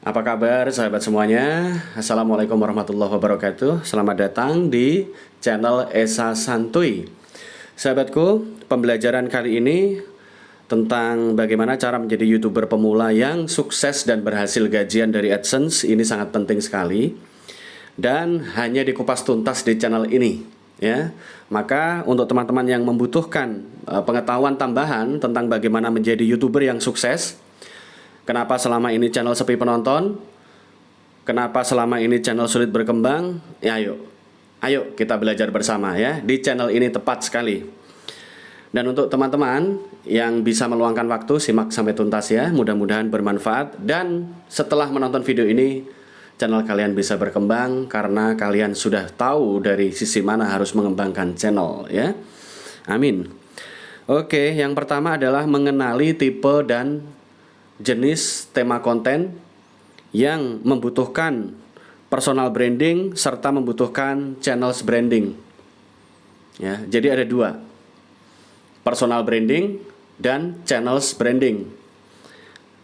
Apa kabar sahabat semuanya? Assalamualaikum warahmatullahi wabarakatuh. Selamat datang di channel Esa Santuy. Sahabatku, pembelajaran kali ini tentang bagaimana cara menjadi YouTuber pemula yang sukses dan berhasil gajian dari AdSense. Ini sangat penting sekali dan hanya dikupas tuntas di channel ini, ya. Maka untuk teman-teman yang membutuhkan pengetahuan tambahan tentang bagaimana menjadi YouTuber yang sukses, kenapa selama ini channel sepi penonton, kenapa selama ini channel sulit berkembang, ya ayo kita belajar bersama ya. Di channel ini tepat sekali. Dan untuk teman-teman yang bisa meluangkan waktu, simak sampai tuntas ya. Mudah-mudahan bermanfaat. Dan setelah menonton video ini, channel kalian bisa berkembang karena kalian sudah tahu dari sisi mana harus mengembangkan channel ya. Amin. Oke, yang pertama adalah mengenali tipe dan jenis tema konten yang membutuhkan personal branding serta membutuhkan channels branding. Ya, jadi ada dua, personal branding dan channels branding.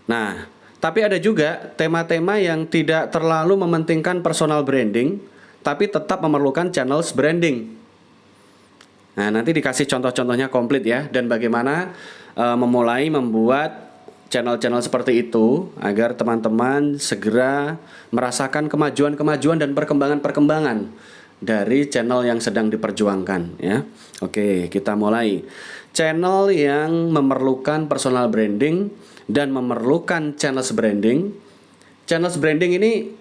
Nah, tapi ada juga tema-tema yang tidak terlalu mementingkan personal branding, tapi tetap memerlukan channels branding. Nah, nanti dikasih contoh-contohnya komplit ya, dan bagaimana memulai membuat channel-channel seperti itu agar teman-teman segera merasakan kemajuan-kemajuan dan perkembangan-perkembangan dari channel yang sedang diperjuangkan ya. Oke, kita mulai. Channel yang memerlukan personal branding dan memerlukan channels branding. Channels branding ini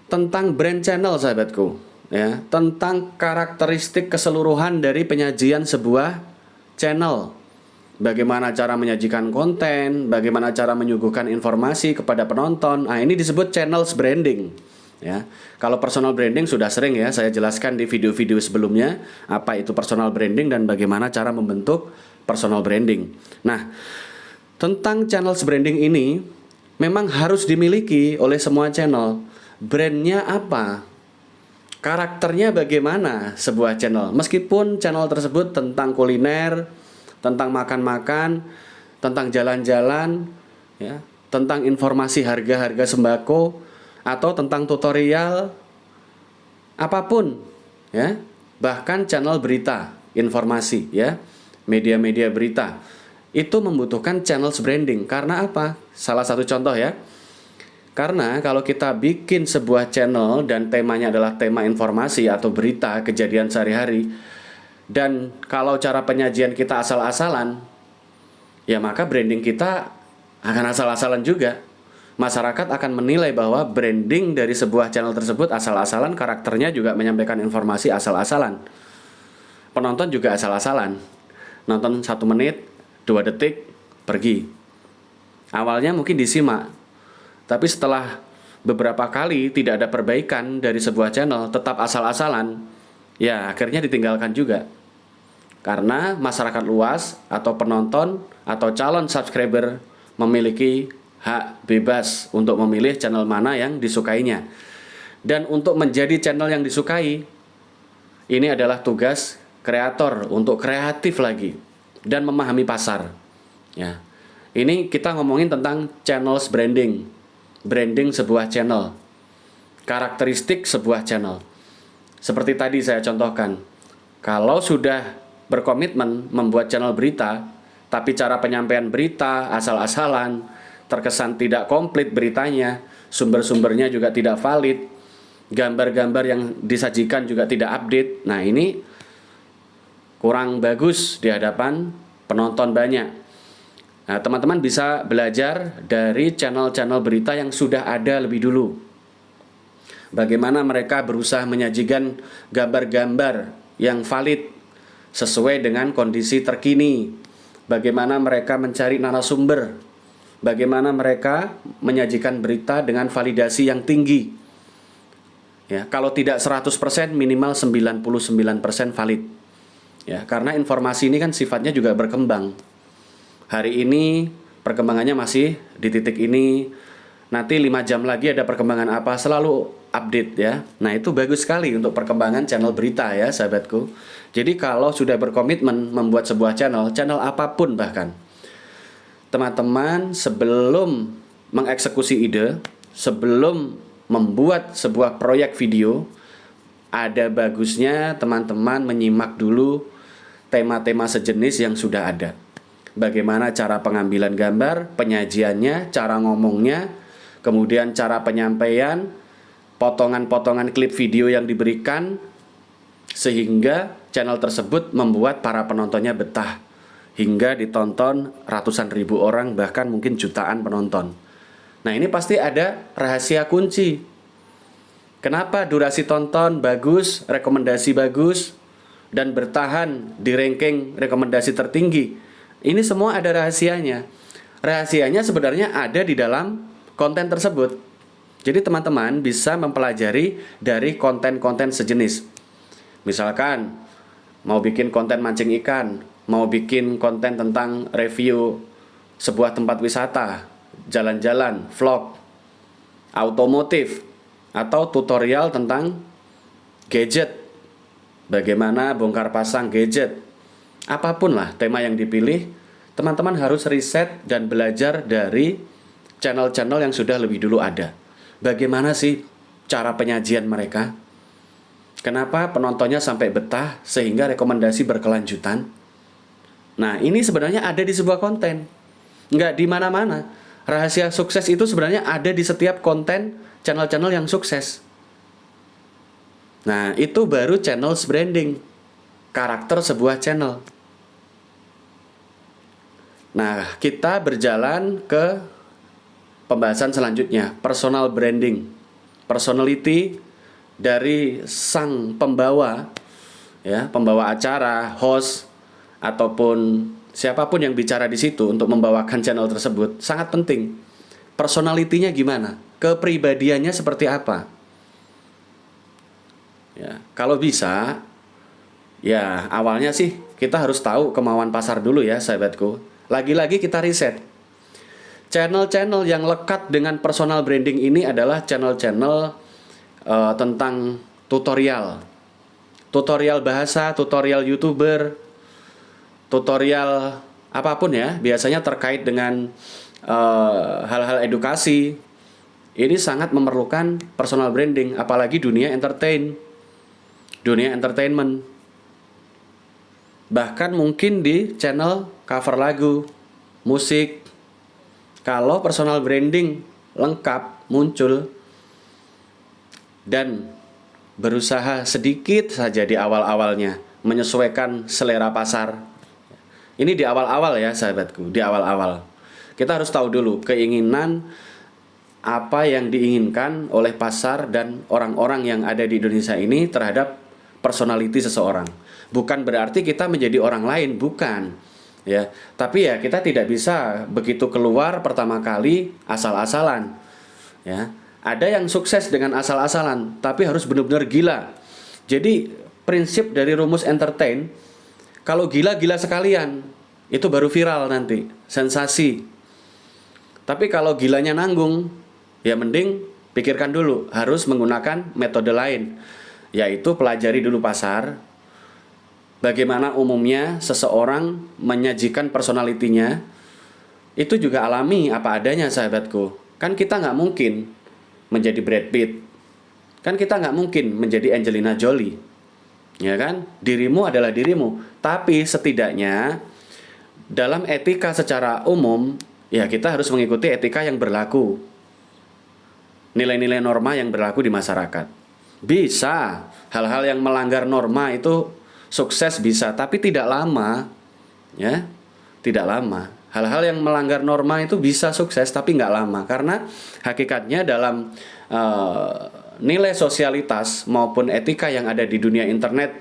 tentang brand channel sahabatku ya, tentang karakteristik keseluruhan dari penyajian sebuah channel. Bagaimana cara menyajikan konten, bagaimana cara menyuguhkan informasi kepada penonton. Nah, ini disebut channels branding ya. Kalau personal branding sudah sering ya saya jelaskan di video-video sebelumnya apa itu personal branding dan bagaimana cara membentuk personal branding. Nah, tentang channels branding ini memang harus dimiliki oleh semua channel. Brandnya apa? Karakternya bagaimana sebuah channel? Meskipun channel tersebut tentang kuliner, tentang makan-makan, tentang jalan-jalan, ya, tentang informasi harga-harga sembako, atau tentang tutorial, apapun, ya, bahkan channel berita, informasi, ya, media-media berita, itu membutuhkan channels branding. Karena apa? Salah satu contoh ya, karena kalau kita bikin sebuah channel dan temanya adalah tema informasi atau berita kejadian sehari-hari, dan kalau cara penyajian kita asal-asalan, ya maka branding kita akan asal-asalan juga. Masyarakat akan menilai bahwa branding dari sebuah channel tersebut asal-asalan, karakternya juga menyampaikan informasi asal-asalan. Penonton juga asal-asalan. Nonton 1 menit, 2 detik, pergi. Awalnya mungkin disimak, tapi setelah beberapa kali tidak ada perbaikan dari sebuah channel, tetap asal-asalan, ya akhirnya ditinggalkan juga. Karena masyarakat luas atau penonton atau calon subscriber memiliki hak bebas untuk memilih channel mana yang disukainya. Dan untuk menjadi channel yang disukai, ini adalah tugas kreator untuk kreatif lagi dan memahami pasar. Ya. Ini kita ngomongin tentang channels branding. Branding sebuah channel. Karakteristik sebuah channel. Seperti tadi saya contohkan, kalau sudah berkomitmen membuat channel berita, tapi cara penyampaian berita asal-asalan, terkesan tidak komplit beritanya, sumber-sumbernya juga tidak valid, gambar-gambar yang disajikan juga tidak update, nah ini kurang bagus di hadapan penonton banyak. Nah, teman-teman bisa belajar dari channel-channel berita yang sudah ada lebih dulu. Bagaimana mereka berusaha menyajikan gambar-gambar yang valid sesuai dengan kondisi terkini. Bagaimana mereka mencari narasumber. Bagaimana mereka menyajikan berita dengan validasi yang tinggi. Ya, kalau tidak 100% minimal 99% valid. Ya, karena informasi ini kan sifatnya juga berkembang. Hari ini perkembangannya masih di titik ini. Nanti 5 jam lagi ada perkembangan apa, selalu update ya. Nah, itu bagus sekali untuk perkembangan channel berita ya sahabatku. Jadi kalau sudah berkomitmen membuat sebuah channel apapun bahkan, teman-teman sebelum mengeksekusi ide, sebelum membuat sebuah proyek video, ada bagusnya teman-teman menyimak dulu tema-tema sejenis yang sudah ada. Bagaimana cara pengambilan gambar, penyajiannya, cara ngomongnya, kemudian cara penyampaian, potongan-potongan klip video yang diberikan, sehingga channel tersebut membuat para penontonnya betah, hingga ditonton ratusan ribu orang, bahkan mungkin jutaan penonton. Nah, ini pasti ada rahasia kunci. Kenapa durasi tonton bagus, rekomendasi bagus, dan bertahan di ranking rekomendasi tertinggi? Ini semua ada rahasianya. Rahasianya sebenarnya ada di dalam konten tersebut. Jadi teman-teman bisa mempelajari dari konten-konten sejenis. Misalkan mau bikin konten mancing ikan, mau bikin konten tentang review sebuah tempat wisata, jalan-jalan, vlog, otomotif, atau tutorial tentang gadget, bagaimana bongkar pasang gadget. Apapun lah tema yang dipilih, teman-teman harus riset dan belajar dari channel-channel yang sudah lebih dulu ada. Bagaimana sih cara penyajian mereka? Kenapa penontonnya sampai betah sehingga rekomendasi berkelanjutan? Nah, ini sebenarnya ada di sebuah konten, nggak di mana-mana. Rahasia sukses itu sebenarnya ada di setiap konten channel-channel yang sukses. Nah, itu baru channel branding, karakter sebuah channel. Nah, kita berjalan ke pembahasan selanjutnya, personal branding. Personality dari sang pembawa, ya, pembawa acara, host, ataupun siapapun yang bicara di situ untuk membawakan channel tersebut sangat penting. Personalitinya gimana? Kepribadiannya seperti apa? Ya, kalau bisa, ya awalnya sih kita harus tahu kemauan pasar dulu ya, sahabatku. Lagi-lagi kita riset. Channel-channel yang lekat dengan personal branding ini adalah channel-channel tentang tutorial. Tutorial bahasa, tutorial YouTuber, tutorial apapun ya, biasanya terkait dengan hal-hal edukasi. Ini sangat memerlukan personal branding, apalagi dunia entertainment. Bahkan mungkin di channel cover lagu, musik. Kalau personal branding lengkap muncul dan berusaha sedikit saja di awal-awalnya menyesuaikan selera pasar. Ini di awal-awal ya, sahabatku, di awal-awal. Kita harus tahu dulu keinginan apa yang diinginkan oleh pasar dan orang-orang yang ada di Indonesia ini terhadap personality seseorang. Bukan berarti kita menjadi orang lain, bukan. Ya, tapi ya kita tidak bisa begitu keluar pertama kali asal-asalan. Ya, ada yang sukses dengan asal-asalan, tapi harus benar-benar gila. Jadi prinsip dari rumus entertain, kalau gila-gila sekalian, itu baru viral nanti, sensasi. Tapi kalau gilanya nanggung, ya mending pikirkan dulu, harus menggunakan metode lain, yaitu pelajari dulu pasar. Bagaimana umumnya seseorang menyajikan personalitinya, itu juga alami apa adanya, sahabatku. Kan kita nggak mungkin menjadi Brad Pitt, kan kita nggak mungkin menjadi Angelina Jolie, ya kan? Dirimu adalah dirimu, tapi setidaknya dalam etika secara umum, ya kita harus mengikuti etika yang berlaku, nilai-nilai norma yang berlaku di masyarakat. Bisa hal-hal yang melanggar norma itu sukses bisa, tapi tidak lama, ya, tidak lama. Hal-hal yang melanggar norma itu bisa sukses, tapi nggak lama, karena hakikatnya dalam nilai sosialitas maupun etika yang ada di dunia internet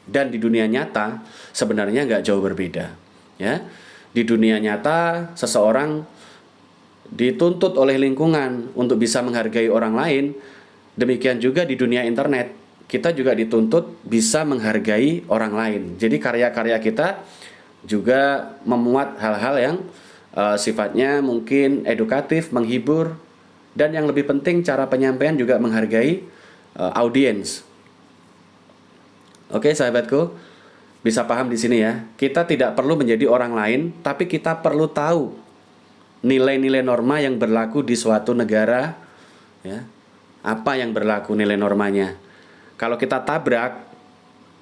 dan di dunia nyata sebenarnya nggak jauh berbeda. Ya, di dunia nyata seseorang dituntut oleh lingkungan untuk bisa menghargai orang lain, demikian juga di dunia internet. Kita juga dituntut bisa menghargai orang lain. Jadi karya-karya kita juga memuat hal-hal yang sifatnya mungkin edukatif, menghibur, dan yang lebih penting cara penyampaian juga menghargai audiens. Oke, sahabatku, bisa paham di sini ya. Kita tidak perlu menjadi orang lain, tapi kita perlu tahu nilai-nilai norma yang berlaku di suatu negara, ya. Apa yang berlaku nilai normanya. Kalau kita tabrak,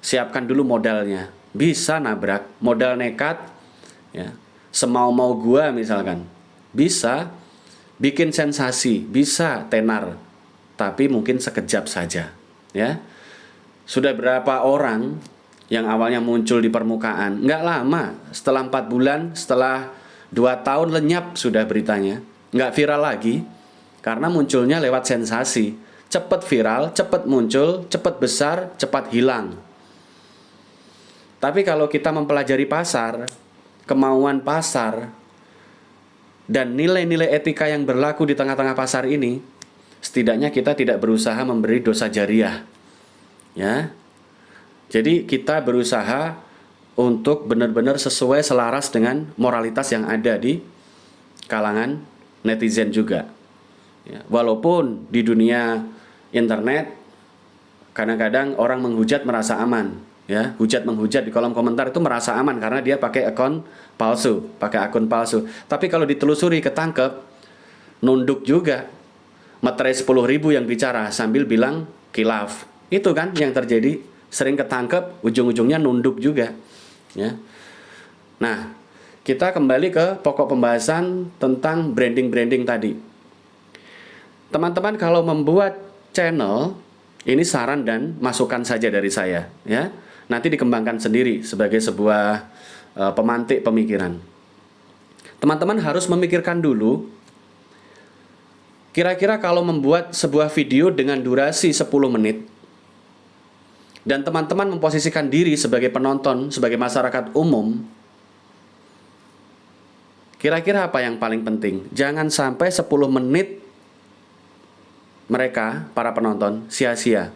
siapkan dulu modalnya. Bisa nabrak, modal nekat, ya. Semau-mau gua misalkan. Bisa bikin sensasi, bisa tenar, tapi mungkin sekejap saja, ya. Sudah berapa orang yang awalnya muncul di permukaan, nggak lama, setelah 4 bulan, setelah 2 tahun lenyap sudah beritanya, nggak viral lagi, karena munculnya lewat sensasi. Cepat viral, cepat muncul, cepat besar, cepat hilang. Tapi kalau kita mempelajari pasar, kemauan pasar, dan nilai-nilai etika yang berlaku di tengah-tengah pasar ini, setidaknya kita tidak berusaha memberi dosa jariah. Ya, jadi kita berusaha untuk benar-benar sesuai selaras dengan moralitas yang ada di kalangan netizen juga. Ya, walaupun di dunia internet kadang-kadang orang menghujat merasa aman, ya, hujat menghujat di kolom komentar itu merasa aman karena dia pakai akun palsu, Tapi kalau ditelusuri ketangkep, nunduk juga, materai 10.000 yang bicara sambil bilang khilaf. Itu kan yang terjadi, sering ketangkep, ujung-ujungnya nunduk juga, ya. Nah, kita kembali ke pokok pembahasan tentang branding tadi. Teman-teman kalau membuat channel, ini saran dan masukan saja dari saya, ya. Nanti dikembangkan sendiri sebagai sebuah pemantik pemikiran. Teman-teman harus memikirkan dulu, kira-kira kalau membuat sebuah video dengan durasi 10 menit, dan teman-teman memposisikan diri sebagai penonton, sebagai masyarakat umum, kira-kira apa yang paling penting? Jangan sampai 10 menit mereka, para penonton, sia-sia,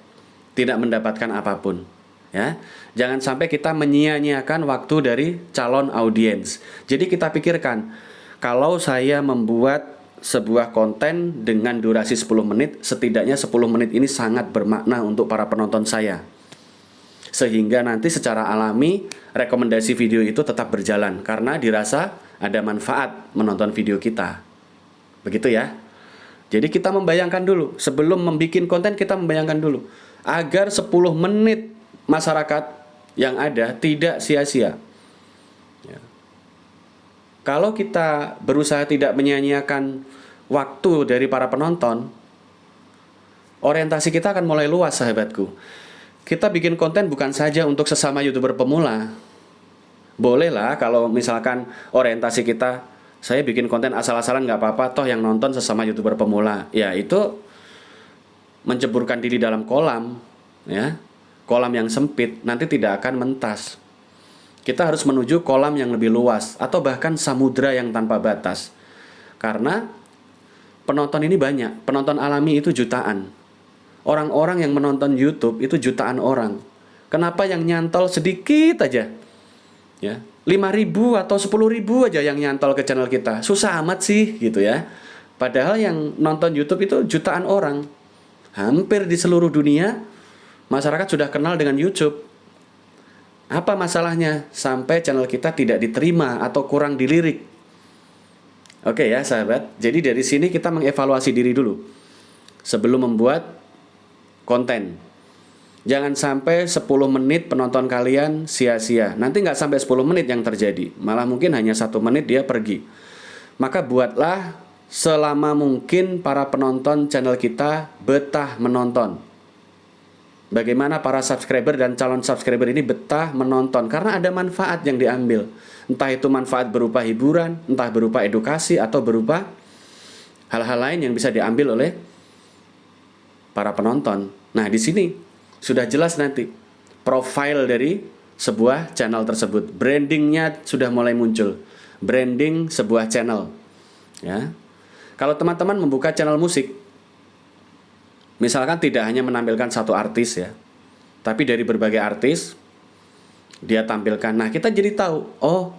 tidak mendapatkan apapun, ya. Jangan sampai kita menyia-nyiakan waktu dari calon audiens. Jadi kita pikirkan, kalau saya membuat sebuah konten dengan durasi 10 menit, setidaknya 10 menit ini sangat bermakna untuk para penonton saya. Sehingga nanti secara alami rekomendasi video itu tetap berjalan karena dirasa ada manfaat menonton video kita. Begitu ya. Jadi kita membayangkan dulu, sebelum membuat konten kita membayangkan dulu agar 10 menit masyarakat yang ada tidak sia-sia. Ya. Kalau kita berusaha tidak menyia-nyiakan waktu dari para penonton, orientasi kita akan mulai luas, sahabatku. Kita bikin konten bukan saja untuk sesama YouTuber pemula. Bolehlah kalau misalkan orientasi kita, saya bikin konten asal-asalan nggak apa-apa, toh yang nonton sesama YouTuber pemula. Ya itu menceburkan diri dalam kolam, ya, kolam yang sempit, nanti tidak akan mentas. Kita harus menuju kolam yang lebih luas, atau bahkan samudra yang tanpa batas. Karena penonton ini banyak, penonton alami itu jutaan. Orang-orang yang menonton YouTube itu jutaan orang. Kenapa yang nyantol sedikit aja? Ya, 5.000 atau 10.000 aja yang nyantol ke channel kita. Susah amat sih gitu ya. Padahal yang nonton YouTube itu jutaan orang. Hampir di seluruh dunia masyarakat sudah kenal dengan YouTube. Apa masalahnya sampai channel kita tidak diterima atau kurang dilirik? Oke ya sahabat. Jadi dari sini kita mengevaluasi diri dulu sebelum membuat konten. Jangan sampai 10 menit penonton kalian sia-sia. Nanti nggak sampai 10 menit yang terjadi. Malah mungkin hanya 1 menit dia pergi. Maka buatlah selama mungkin para penonton channel kita betah menonton. Bagaimana para subscriber dan calon subscriber ini betah menonton. Karena ada manfaat yang diambil. Entah itu manfaat berupa hiburan, entah berupa edukasi, atau berupa hal-hal lain yang bisa diambil oleh para penonton. Nah, di sini sudah jelas nanti profil dari sebuah channel tersebut. Brandingnya sudah mulai muncul. Branding sebuah channel. Ya. Kalau teman-teman membuka channel musik, misalkan tidak hanya menampilkan satu artis ya, tapi dari berbagai artis dia tampilkan. Nah, kita jadi tahu, oh,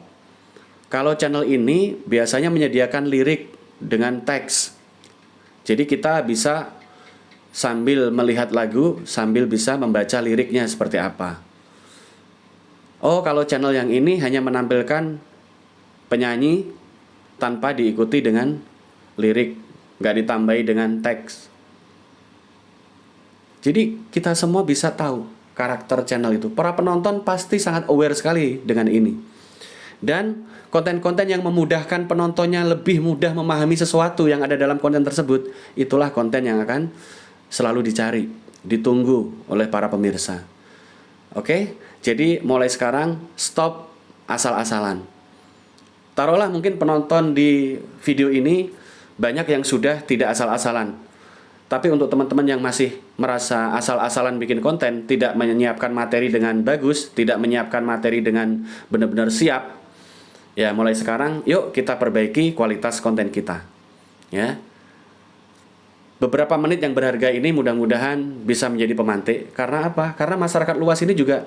kalau channel ini biasanya menyediakan lirik dengan teks. Jadi kita bisa sambil melihat lagu, sambil bisa membaca liriknya seperti apa. Oh, kalau channel yang ini hanya menampilkan penyanyi tanpa diikuti dengan lirik, nggak ditambahi dengan teks. Jadi kita semua bisa tahu karakter channel itu. Para penonton pasti sangat aware sekali dengan ini. Dan konten-konten yang memudahkan penontonnya lebih mudah memahami sesuatu yang ada dalam konten tersebut, itulah konten yang akan selalu dicari, ditunggu oleh para pemirsa. Oke, jadi mulai sekarang stop asal-asalan. Taruhlah mungkin penonton di video ini banyak yang sudah tidak asal-asalan. Tapi untuk teman-teman yang masih merasa asal-asalan bikin konten, tidak menyiapkan materi dengan bagus, tidak menyiapkan materi dengan benar-benar siap, ya mulai sekarang yuk kita perbaiki kualitas konten kita. Ya. Beberapa menit yang berharga ini mudah-mudahan bisa menjadi pemantik. Karena apa? Karena masyarakat luas ini juga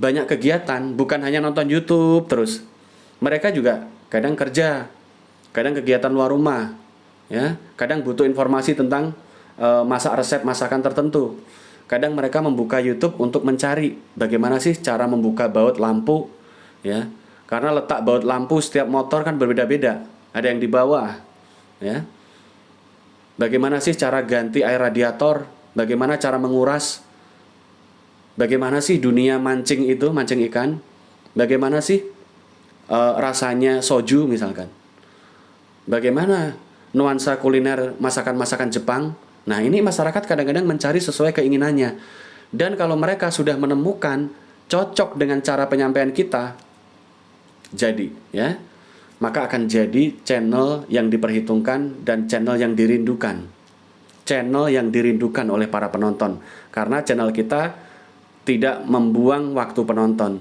banyak kegiatan, bukan hanya nonton YouTube terus. Mereka juga kadang kerja, kadang kegiatan luar rumah, ya, kadang butuh informasi tentang masak resep masakan tertentu. Kadang mereka membuka YouTube untuk mencari bagaimana sih cara membuka baut lampu, ya. Karena letak baut lampu setiap motor kan berbeda-beda. Ada yang di bawah, ya. Bagaimana sih cara ganti air radiator? Bagaimana cara menguras? Bagaimana sih dunia mancing itu, mancing ikan? Bagaimana sih rasanya soju misalkan? Bagaimana nuansa kuliner masakan-masakan Jepang? Nah, ini masyarakat kadang-kadang mencari sesuai keinginannya. Dan kalau mereka sudah menemukan cocok dengan cara penyampaian kita, jadi, ya, maka akan jadi channel yang diperhitungkan dan channel yang dirindukan. Channel yang dirindukan oleh para penonton. Karena channel kita tidak membuang waktu penonton.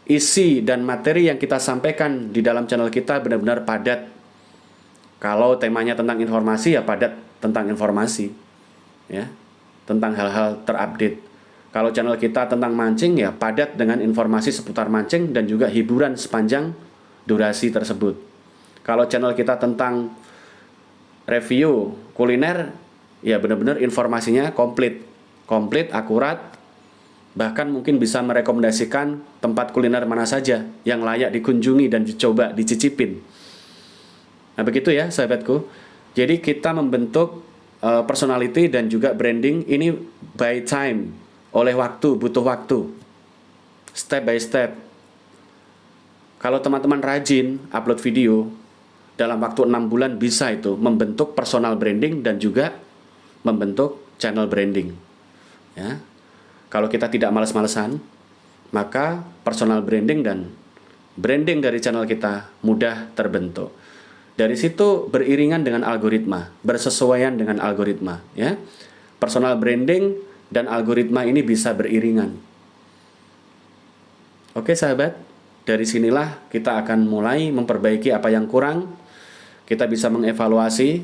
Isi dan materi yang kita sampaikan di dalam channel kita benar-benar padat. Kalau temanya tentang informasi, ya padat tentang informasi, ya, tentang hal-hal terupdate. Kalau channel kita tentang mancing, ya padat dengan informasi seputar mancing dan juga hiburan sepanjang durasi tersebut. Kalau channel kita tentang review kuliner, ya benar-benar informasinya komplit, akurat, bahkan mungkin bisa merekomendasikan tempat kuliner mana saja yang layak dikunjungi dan dicoba, dicicipin. Nah begitu ya sahabatku. Jadi kita membentuk personality dan juga branding ini by time, oleh waktu, butuh waktu, step by step. Kalau teman-teman rajin upload video, dalam waktu 6 bulan bisa itu membentuk personal branding dan juga membentuk channel branding. Ya. Kalau kita tidak malas-malesan, maka personal branding dan branding dari channel kita mudah terbentuk. Dari situ beriringan dengan algoritma, bersesuaian dengan algoritma, ya. Personal branding dan algoritma ini bisa beriringan. Oke sahabat, dari sinilah kita akan mulai memperbaiki apa yang kurang. Kita bisa mengevaluasi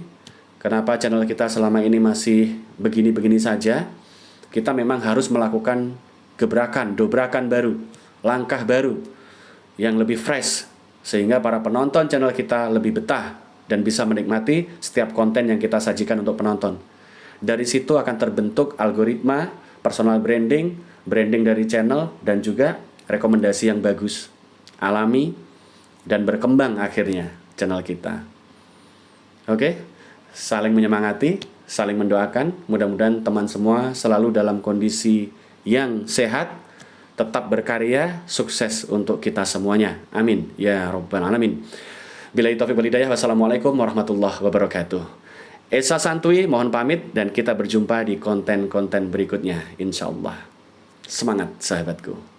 kenapa channel kita selama ini masih begini-begini saja. Kita memang harus melakukan gebrakan, dobrakan baru, langkah baru yang lebih fresh, sehingga para penonton channel kita lebih betah dan bisa menikmati setiap konten yang kita sajikan untuk penonton. Dari situ akan terbentuk algoritma, personal branding, branding dari channel, dan juga rekomendasi yang bagus, alami, dan berkembang akhirnya channel kita. Oke, saling menyemangati, saling mendoakan. Mudah-mudahan teman semua selalu dalam kondisi yang sehat, tetap berkarya, sukses untuk kita semuanya. Amin. Ya Rabbal Alamin. Billahi taufiq wal hidayah. Wassalamualaikum warahmatullahi wabarakatuh. Esa Santuy mohon pamit dan kita berjumpa di konten-konten berikutnya. Insyaallah. Semangat sahabatku.